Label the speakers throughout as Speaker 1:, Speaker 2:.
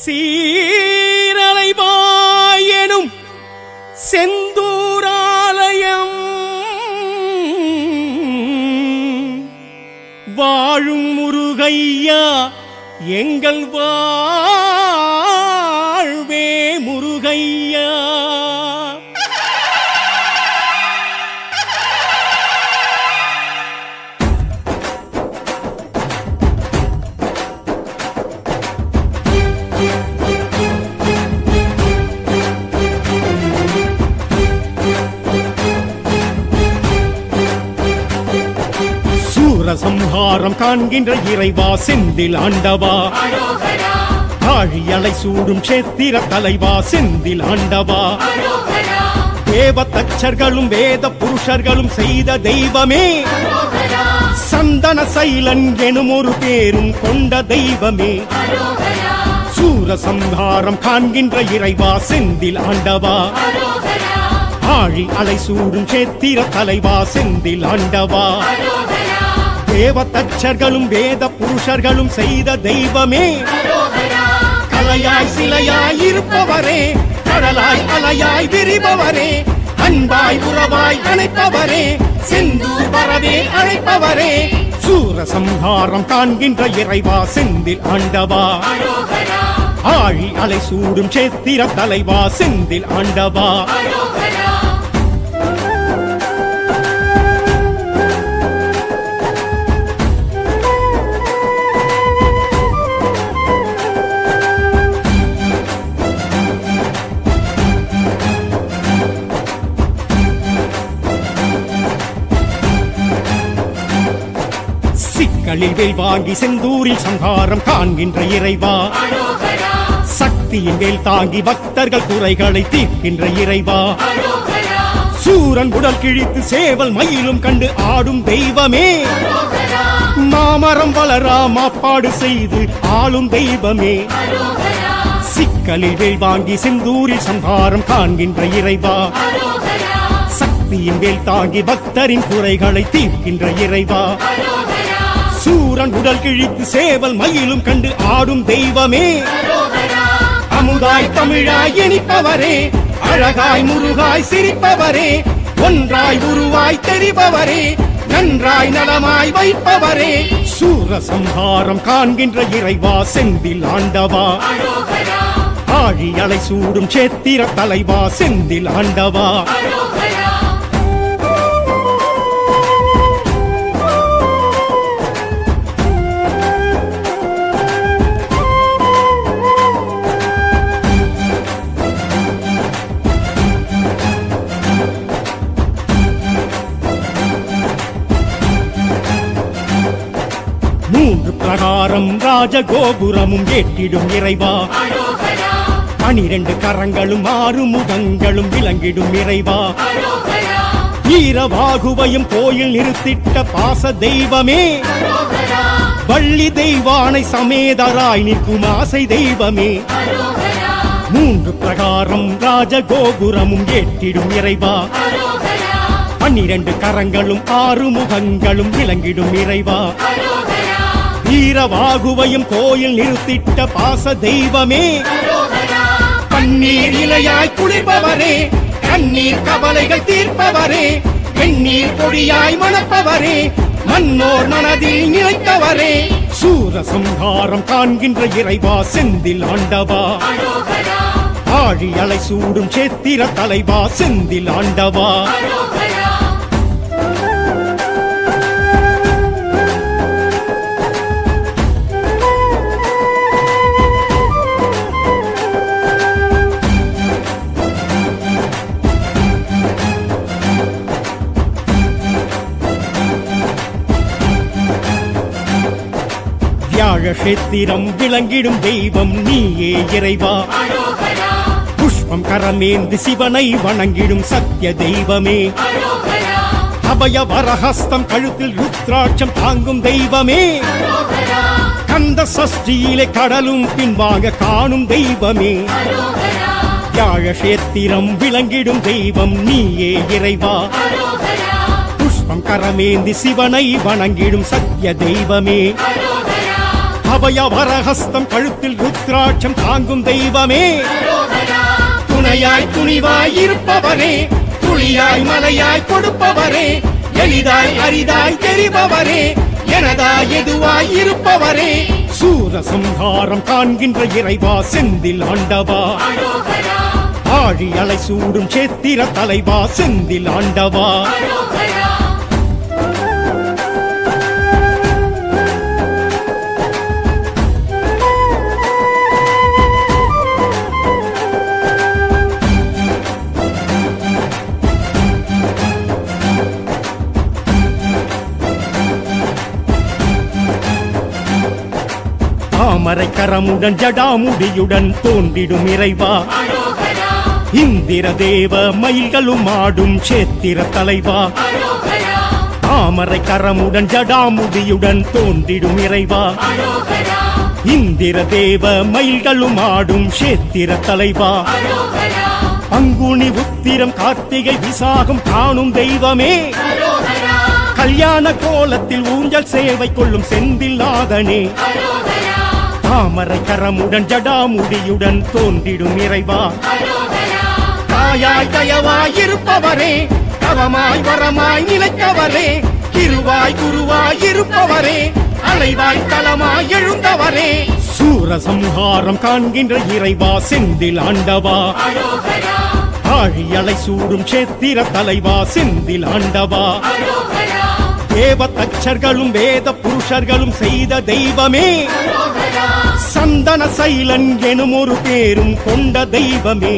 Speaker 1: சீரலைவாயெனும் செந்தூராலயம் வாழும் முருகையா எங்கள் வாழ்வே முருகையா. சூரசம்ஹாரம் காண்கின்ற இறைவா செந்தில் ஆண்டவா, ஆழியலை சூடும் சேத்திர தலைவா செந்தில் ஆண்டவா, தேவ தச்சர்களும் வேத புருஷர்களும் செய்த தெய்வமே, சந்தன சைலன் எனும் ஒரு பேரும் கொண்ட தெய்வமே, சூரசம்ஹாரம் காண்கின்ற இறைவா செந்தில் ஆண்டவா, ஆழி அலை சூடும் சேத்திர தலைவா செந்தில் ஆண்டவா, தேவ தச்சர்களும் வேத புருஷர்களும் செய்த தெய்வமே, கலையாய் சிலையாய் இருப்பவரே, கடலாய் அலையாய் விரிபவரே, அன்பாய் உறவாய் அணைப்பவரே, செந்தூர் வரவே அழைப்பவரே, சூரசம்ஹாரம் காண்கின்ற இறைவா செந்தில் ஆண்டவா, ஆழி அலை சூடும் சேத்திர தலைவா செந்தில் ஆண்டவா. சிக்கலில் வேல் வாங்கி செந்தூரில் சங்காரம் காண்கின்ற இறைவா, சக்தியின் வேல் தாங்கி பக்தர்கள் குறைகளை தீர்க்கின்ற இறைவா, சூரன் உடல் கிழித்து சேவல் மயிலும் கண்டு ஆடும் தெய்வமே, மாமரம் வளரா மாப்பாடு செய்து ஆளும் தெய்வமே, சிக்கலில் வேல் வாங்கி செந்தூரில் சங்காரம் காண்கின்ற இறைவா, சக்தியின் வேல் தாங்கி பக்தரின் குறைகளை தீர்க்கின்ற இறைவா, சூரன் உடல் கிழித்து சேவல் மயிலும் கண்டு ஆடும் தெய்வமே, அமுதாய் தமிழாய் இனிப்பவரே, அழகாய் முருகாய் சிரிப்பவரே, ஒன்றாய் உருவாய் தெரிபவரே, நன்றாய் நலமாய் வைப்பவரே, சூரசம்ஹாரம் காண்கின்ற இறைவா செந்தில் ஆண்டவா, ஆழி அலை சூடும் சேத்திர தலைவா செந்தில் ஆண்டவா. மூன்று பிரகாரம் ராஜகோபுரமும் ஏற்றிடும் இறைவா, 12 கரங்களும் 6 முகங்களும் விளங்கிடும் இறைவா, வீரவாகுவையும் கோயில் நிறுத்திட்ட பாச தெய்வமே, வள்ளி தெய்வானை சமேதராய் நிற்கும் ஆசை தெய்வமே, மூன்று பிரகாரம் ராஜகோபுரமும் ஏற்றிடும் இறைவா, 12 கரங்களும் 6 முகங்களும் விளங்கிடும் இறைவா, வீரவாகுவையும் கோயில் நிறுத்திட்ட பாச தெய்வமே, கண்ணீர் இலையாய் குளிர்பவரே, கண்ணீர் கவலைகள் தீர்ப்பவரே, வெண்ணீர் பொடியாய் மணப்பவரே, மன்னோர் மனதில் நினைத்தவரே, சூரசம்ஹாரம் காண்கின்ற இறைவா செந்தில் ஆண்டவா, ஆழி அலை சூடும் சேத்திர தலைவா செந்தில் ஆண்டவா. வியாழக்ஷேத்திரம் விளங்கிடும் தெய்வம் நீயே இறைவா, புஷ்பம் கரமேந்து சிவனை வணங்கிடும் சத்திய தெய்வமே, அபய வரஹஸ்தம் கழுத்தில் ருத்ராட்சம் தாங்கும் தெய்வமே, கந்த சஷ்டியிலே கடலும் பின்வாங்க காணும் தெய்வமே, வியாழக்ஷேத்திரம் விளங்கிடும் தெய்வம் நீயே இறைவா, புஷ்பம் கரமேந்தி சிவனை வணங்கிடும் சத்திய தெய்வமே, அபய வரஹஸ்தம் கழுத்தில் ருத்ராட்சம் தாங்கும் தெய்வமே துணையாய் துணிவாய் இருப்பவரே துளியாய் மலையாய் கொடுப்பவரே எளிதாய் அரிதாய் தெரிபவரே எனதாய் எதுவாய் இருப்பவரே சூரசம்ஹாரம் காண்கின்ற இறைவா செந்தில் ஆண்டவா ஆழி அலை சூடும் சேத்திர தலைவா செந்தில் ஆண்டவா தாமரை கரமுடன் ஜடாமுடியுடன் தோன்றிடும் இறைவா இந்திர தேவ மயில்களும் ஆடும் சேத்திர தலைவா தாமரை கரமுடன் ஜடாமுடியுடன் தோன்றிடும் இறைவா இந்திர தேவ மயில்களும் ஆடும் சேத்திர தலைவா பங்குனி உத்திரம் கார்த்திகை விசாகம் காணும் தெய்வமே கல்யாண கோலத்தில் ஊஞ்சல் சேவை கொள்ளும் செந்தில்லாதனே தாமரை கரமுடன் ஜடாமுடியுடன் தோன்றிடும் இறைவா தாயாய் தயவாய் இருப்பவரே தவமாய் வரமாய் நிலைத்தவரே கிருவாய் குருவாய் இருப்பவரே அலைவாய் தலமாய் எழுந்தவரே சூரசம்ஹாரம் காண்கின்ற இறைவா செந்தில் ஆண்டவா ஆழி அலை சூடும் சேத்திர தலைவா செந்தில் ஆண்டவா தேவ தச்சர்களும் வேத புருஷர்களும் செய்த தெய்வமே சந்தன சைலன் எனும் ஒரு பேரும் கொண்ட தெய்வமே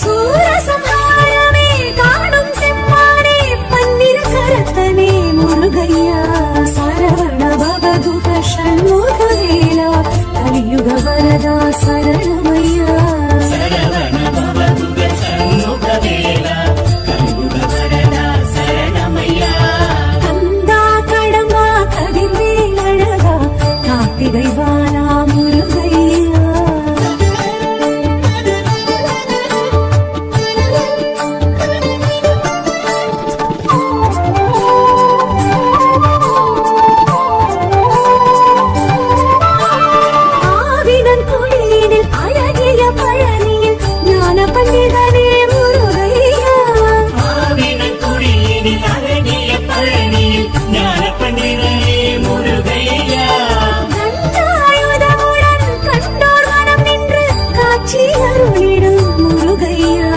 Speaker 2: சூரசம்ஹாரமே காணும் செம்மானே பன்னிரு கரத்தனே கார்த்திகை வாலா முருகையா. ஆவினன் குடியினில் அழகிய பழனியில் ஞான பண்டிதனே முருகையா.
Speaker 3: ஆவினன் குடியினில் அழகிய பழனியில் ஞான பண்டிதனே முருகையா.
Speaker 2: தண்டாயுதமுடன் கண்டோர் மனம் நின்று காட்சி அருளிடும் முருகையா.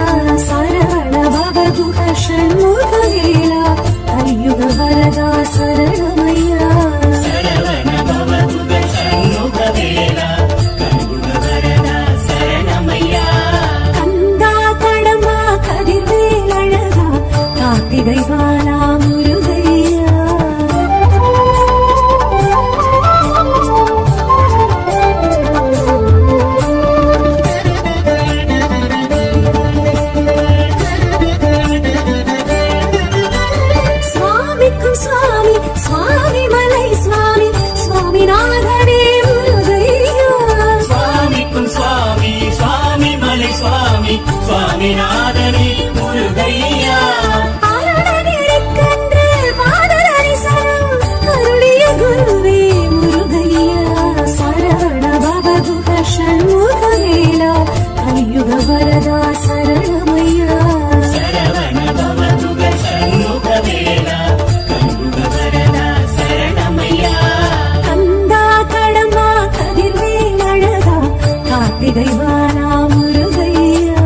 Speaker 2: சரவண பவகுக ஷண்முகவேலா கலியுக வரதா சரணமையா.
Speaker 3: சரவண பவகுக சண்முகவேலா கலியுக வரதா சரணமையா.
Speaker 2: கந்தா கடம்பா கதிர்வேல் அழகா கார்த்திகை வாலா முருகையா. சுவாமிக்கும் சுவாமி சுவாமி மலை சுவாமி சுவாமிநாதனே முருகையா.
Speaker 3: சுவாமிக்கும் சுவாமி சுவாமி மலை சுவாமி சுவாமிநாதனே முருகையா.
Speaker 2: அருணகிரிக்கன்று பாததரிசனம் அருளிய குருவே முருகையா. சரவண பவகுக ஷண்முகவேலா கலியுக வரதா சரணமையா.
Speaker 3: சரவண பவகுக சண்முகவேலா கலியுக வரதா சரணமையா.
Speaker 2: கந்தா கடம்பா கதிர்வேல் அழகா கார்த்திகை வாலா முருகையா.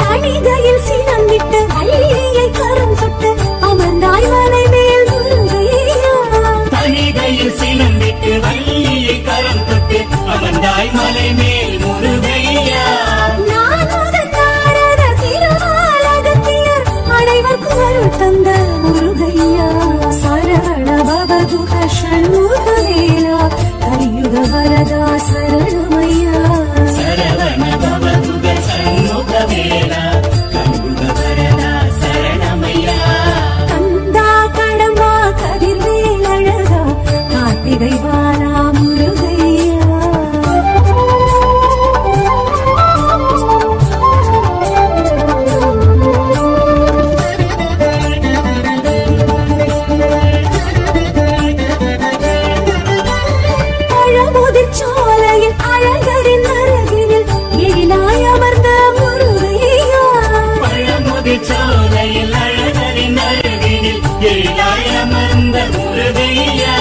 Speaker 2: தணிகையில் சினம் விட்டு வள்ளியை கரம் தொட்டு அமர்ந்தாய் மலை மேல் முருகையா.
Speaker 3: தணிகையில் சினம் விட்டு வள்ளியை கரம் தொட்டு அமர்ந்தாய் மலை மேல் முருகையா.
Speaker 2: நான் முதல் நாரத திருமாலகத்தியர் அனைவர்க்கும் அருள் தந்த முருகையா. சரவண பவகுக ஷண்முகவேலா கலியுக வரதா சரணமையா.
Speaker 3: சரவண பவகுக சண்முகவேலா கலியுக வரதா சரணமையா.
Speaker 2: கந்தா கடம்பா கதிர்வேல் அழகா கார்த்திகை வாலா முருகையா. பழமுதிர் சோலையில் அழகரின் அருகினில் எழிலாய் அமர்ந்த முருகையா.
Speaker 3: பழமுதிர் சோலையில் அழகரின் அருகினில் எழிலாய் அமர்ந்த முருகையா.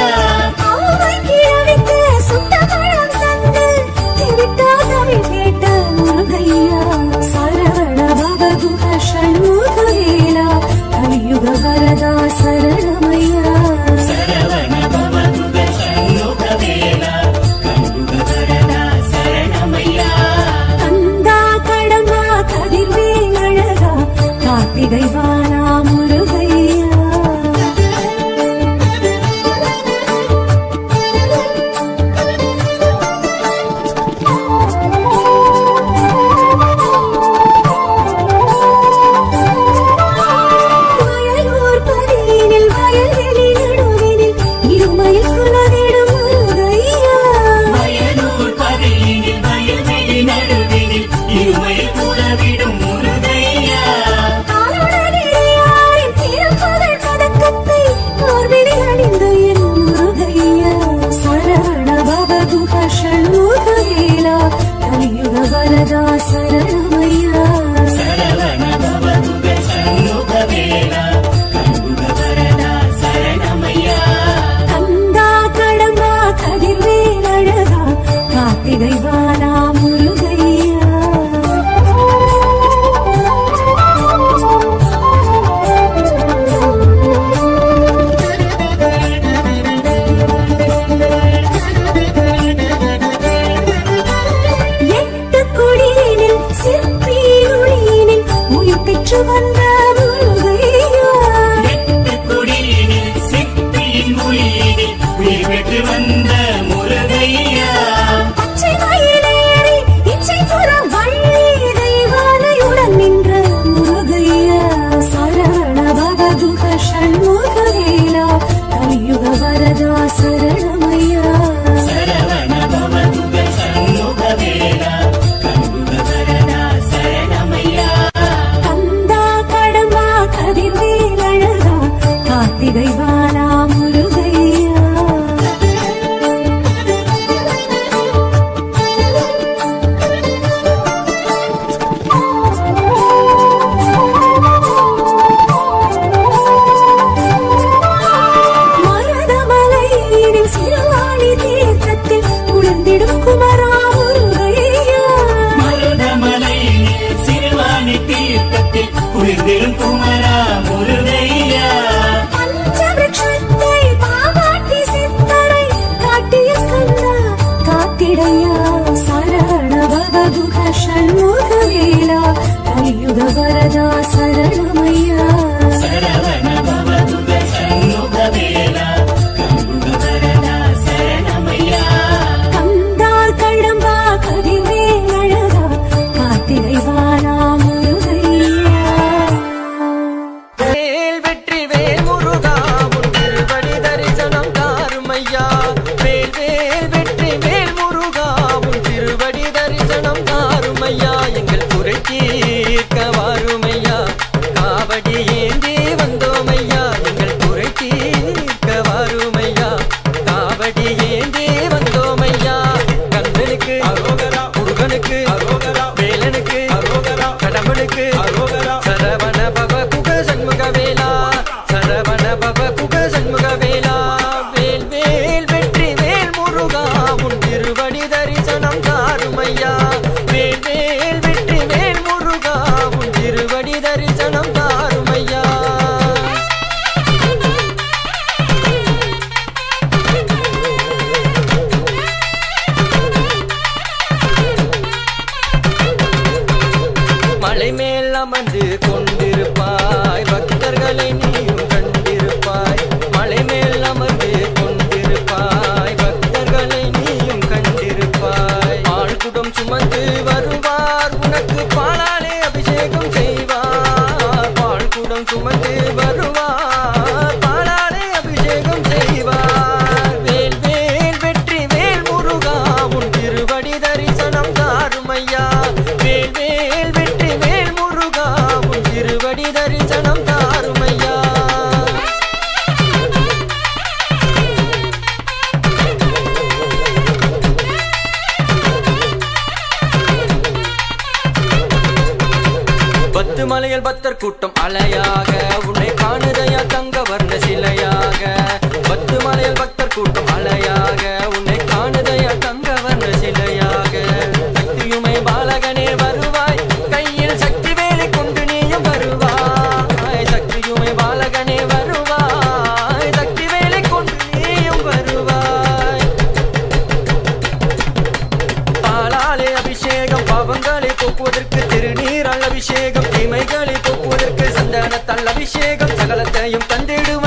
Speaker 2: ஆமை கிழவிக்கு சுட்ட பழம் தந்து திவிட்டா தமிழ் கேட்ட முருகையா. சரவண பவகுக ஷண்முகவேலா கலியுக வரதா சரணமையா.
Speaker 3: சரவண பவகுக சண்முகவேலா கலியுக வரதா
Speaker 2: வந்திடும் குமரா முருகையா
Speaker 3: மருதமலை சிறுவாணி தீர்த்தத்தில் குளிர்ந்திடும் குமரா முருகையா
Speaker 2: பஞ்சவிருட்சத்தை பாவாட்டி சித்தரை காட்டிய கந்தா காத்திடையா சரவண பவகுக ஷண்முகவேலா கலியுக வரதா சரணமையா
Speaker 3: சரவண பவதுக சண்முகவேலா கண்முக வரதா சரணமையா
Speaker 2: கந்தார் கடம்பா கதிர்வேல் அழகா காத்திடை வாழா முருகையா
Speaker 4: வேல் வெற்றி வேல் முருகா உன் திருவடி தரிசனம் தாருமையா வேல் வேல் வெற்றி வேல் முருகா உன் திருவடி தரிசனம் தாருமையா எங்கள் குறை தீர்க்க வாருமையா காவடி ஏந்தி வந்தோமையா எங்கள் குறை தீர்க்க வாருமையா காவடி ஏந்தி வந்தோமையா கந்தனுக்கு முருகனுக்கு வேலனுக்கு கடம்பனுக்கு சரவண பவ குக சண்முகவேலா சரவண பவ குக சண்முகவேலா வேல் வேல் வெற்றி வேல் முருகா உன் திருவடி தரிசனம் தாருமையா வேல் வேல் வெற்றி வேல் முருகா உன் திருவடி தரிசனம் தாருமையா மலை மேல் அமர்ந்து கொண்டிருப்பாய் பக்தர்களை நீயும் கண்டிருப்பாய் மலை மேல் அமர்ந்து கொண்டிருப்பாய் பக்தர்களை நீயும் கண்டிருப்பாய் ஆழ்குடம் சுமந்து வருவார் உனக்கு பாலாலே அபிஷேகம் செய்வார் பாழ்குடம் சுமந்து வருவார் பாலாலே அபிஷேகம் செய்வார் வேல் வேல் வெற்றி வேல் முருகா உன் திருவடி தரிசனம் தாருமையா வேல் வேல் வெற்றி வேல் முருகா உன் திருவடி தரிசனம் தாருமையா பத்து மலையில் பக்தர் கூட்டம் அலையாக உன்னை காணுதையா தங்க வர்ண சிலையாக பத்து மலையில் பக்தர் கூட்டம் அலையாக உன்னை காணுதையா தங்க வர்ண சிலையாக சக்தியுமை பாலகனே வருவாய் கையில் சக்தி வேலை கொண்டு நீயும் வருவாய் சக்தியுமை பாலகனே வருவாய் சக்தி வேலை கொண்டு நீயும் வருவாய் பாலாலே அபிஷேகம் பாவங்களை போக்குவதற்கு திருநீரால் அபிஷேகம் தீமைகளை போக்குவதற்கு சந்தனத்தால் அபிஷேகம் சகலத்தையும் தந்திடுவார்